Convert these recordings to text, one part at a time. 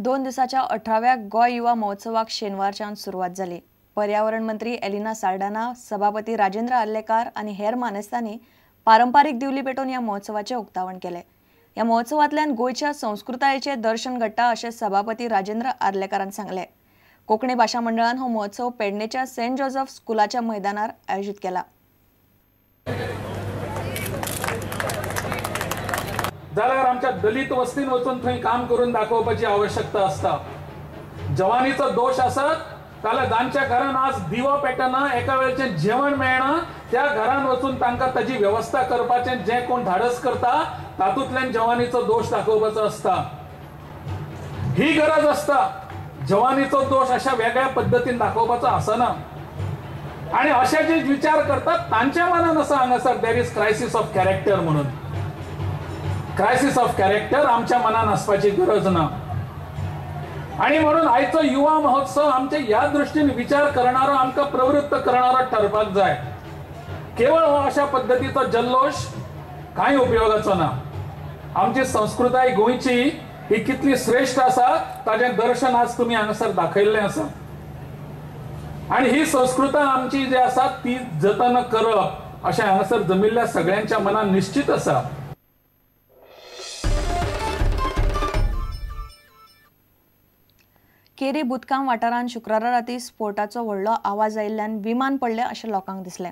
2 दिवसाच्या 18व्या गोय युवा महोत्सवाक शेनवारच्यान सुरुवात जाली। पर्यावरण मंत्री एलिना साल्ढाना, सभापती राजेंद्र आर्लेकर आणि हेर मानेस्तांनी पारंपारीक दिवली पेटोवन ह्या महोत्सवाचे उक्तावण केले। ह्या महोत्सवांतल्यान गोयच्या संस्कृतायेचे दर्शन घडटा अशें सभापती राजेंद्र आर्लेकरान सांगले। कोंकणी भाषा मंडळान हो महोत्सव पेडणेच्या सेंट जोसेफ स्कुलाच्या मैदानार आयोजित केला। जाल्यार आमच्या दलित वस्तीन वचून थंय काम करून दाखोवपाची आवश्यकता असता। जवानीचो दोष आसत जाल्यार जांच्या घरान आज दिवो पेटना, एका वेळचें जेवण मेळना, त्या घरान वचून तांकां ताजी व्यवस्था करपाचें जे कोण धाडस करता तातूंतल्यान जवानीचो दोष दाखोवपाचो असता। ही गरज असता। जवानीचो दोष अशा वेगळ्या पद्धतीन दाखोवपाचो आसना। आणि अशे जे विचार करतात तांच्या मनान आसा हांगासर there is crisis of character म्हणून। क्रायसिस ऑफ कॅरेक्टर आमच्या मनान आसपाची गरज ना। आणि म्हणून आयचो युवा महोत्सव आमचे ह्या दृष्टीन विचार करणारो, आमकां प्रवृत्त करणारो ठरपाक जाय। केवळ हो अशा पद्धतीचो जल्लोष कांय उपयोगाचो ना। आमची संस्कृताय गोंयची ही कितली श्रेष्ठ आसा ताजें दर्शन आज तुम्ही हांगासर दाखयल्लें आसा। आणि ही संस्कृताय आमची जी आसा ती जतन करप अशें हांगासर जमिल्ल्या सगळ्यांच्या मनान निश्चित आसा। केरी बुदकाम वाठारांत शुक्रारा राती स्फोटाचो व्हडलो आवाज आयिल्ल्यान विमान पडलें अशें लोकांक दिसलें।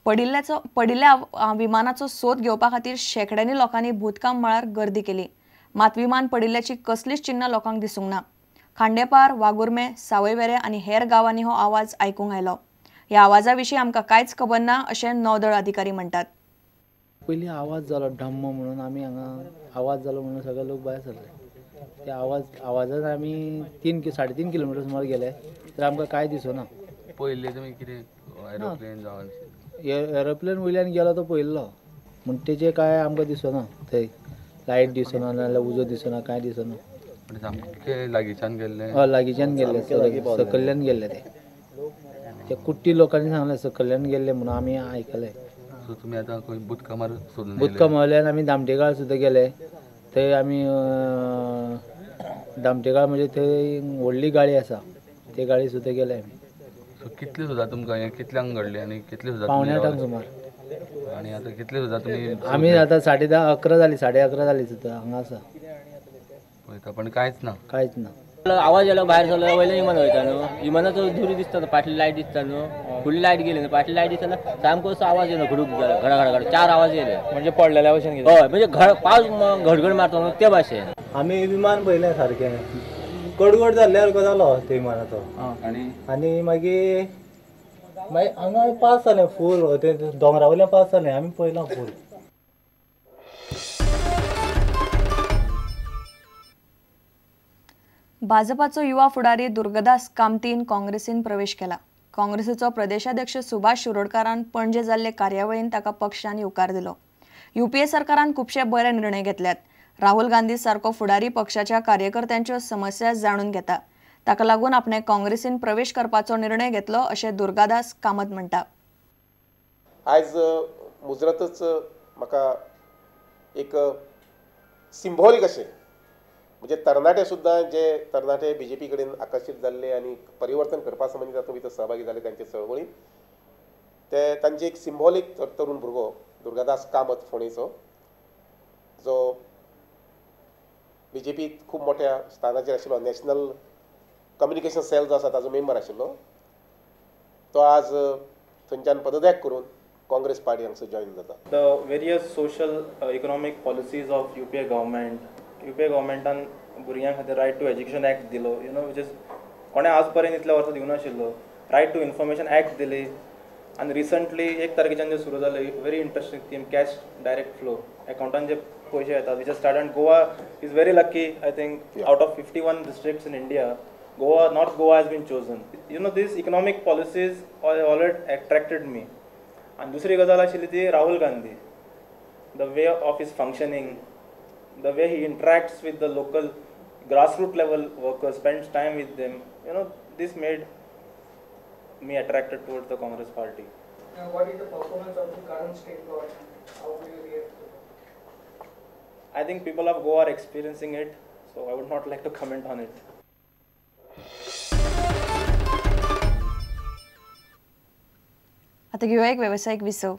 पडिल्ल्या विमानाचो सोद घेवपा खातीर शेकड्यांनी लोकांनी बुदकाम मळार गर्दी केली, मात विमान पडिल्ल्याची कसलीच चिन्ह लोकांक दिसूंक ना। खांडेपार, वागुर्मे, सावयवेरें आनी हेर गांवांनी हो आवाज आयकूंक आयलो। ह्या आवाजा विशीं आमकां कांयच खबर ना अशें नौदळ अधिकारी म्हणटात। पयलीं आवाज जालो ढम्म म्हणून, आमी हांगा आवाज जालो म्हणून सगळे लोक भायर सरले। त्या आवाजान आमी 3-3.5 किलोमिटर सुमार गेले तर आमकां कांय दिसना। पयले तुमी कितें एरोप्लेन जावन एरोप्लेन वयल्यान गेलो तो पयल्लो म्हण तेजे कांय आमकां दिसना। थंय लायट दिसना, नाल्यार उजो दिसना, कांय दिसना। सामके लागींच्यान गेल्ले? लागींच्यान गेल्ले, सकयल्यान गेल्ले ते कुट्टी लोकांनी सांगलें सकयल्यान गेल्ले म्हणून आमी आयकलें। सो तुमी आतां खंय बुदकामार सोदून बुदकामावयल्यान आमी दामटेकाळ सुद्दां गेले। थंय आमी दामटेकाळ म्हणजे थंय व्हडली गाडी आसा, ते गाडी सुद्दां गेले आमी। सो कितले सुद्दां तुमकां हें कितल्यांक घडलें आनी कितले सुद्दां? 9:45 सुमार। आनी आतां कितले सुद्दां तुमी? आमी आतां 10:30, 11 जाली, 11:30 जाली सुद्दां हांगा आसा। पळयता पण कांयच ना। कांयच ना। आवाज येयलो भायर सरलो, वयल्यान विमान वयता न्हू, विमानाचो धुरी दिसता, फाटली लायट दिसता न्हू, फुडली लायट गेली न्हू, फाटली लायट दिसता सामको असो आवाज येयलो, घडूक घड 4 आवाज येयले। म्हणजे पडलेल्या भशेन? हय, म्हणजे पावस घडघड मारता न्हू ते भाशेन। आमी विमान पयलें सारकें कडगड जाल्ल्यार जालो ते विमानाचो। आनी मागीर हांगा पास जालें फूल, ते दोंगरा वयल्यान पास जालें, आमी पयलां फूल। भाजपाचो युवा फुडारी दुर्गादास कामतीन काँग्रेसीन प्रवेश केला। काँग्रेसीचो प्रदेशाध्यक्ष सुभाष शिरोडकारान पणजे जाल्ले कार्यावळीन ताका पक्षान येवकार दिलो। युपीए सरकारान खुबशे बरे निर्णय घेतल्यात। राहुल गांधी सारको फुडारी पक्षाच्या कार्यकर्त्यांच्यो समस्या जाणून घेता, ताका लागून आपणे काँग्रेसीन प्रवेश करपाचो निर्णय घेतलो अशें दुर्गादास कामत म्हणटा। आयज मुजरतच म्हाका एक सिंबॉलीक अशें, म्हणजे तरणाटे सुद्दां जे तरणाटे बीजेपी कडेन आकर्शीत जाल्ले आनी परिवर्तन करपा संबंधी तातूंत भितर सहभागी जाले तांचे चळवळीन, ते तांचे एक सिंबॉलीक तरूण भुरगो दुर्गादास कामत फोंडेचो, जो बीजेपीत खूब मोठ्या स्थानाचेर आशिल्लो, नॅशनल कम्युनिकेशन सेल जो आसा ताजो मेंबर आशिल्लो, तो आज थंयच्यान पदत्याग करून काँग्रेस पार्टी हांगसर जॉयन जाता। The various social economic policies of UPA गव्हर्मेंटान भुरग्यां खातीर रायट टू एज्युकेशन एक्ट दिलो, विच इज कोणें आज पर्यंत इतल्या वर्सां दिवं नाशिल्लो। रायट टू इन्फॉर्मेशन एक्ट दिली, आनी रिसंटली 1 तारखेच्यान जे सुरू जाले very interesting scheme, cash direct flow, अकाउंटान जे पयशे येतात, which start and Goa is very lucky. I think out of 51 districts in India, north Goa has been chosen. These economic policies already attracted me. आनी दुसरी गजाल आशिल्ली ती Rahul Gandhi, the way of his functioning, the way he interacts with the local grassroots level workers, spends time with them, this made me attracted towards the Congress party. What is the performance of the current state government? How do you react to that? I think people of Goa are experiencing it. So So I would not like to comment on it. आता घेऊया एक व्यावसायिक विसव.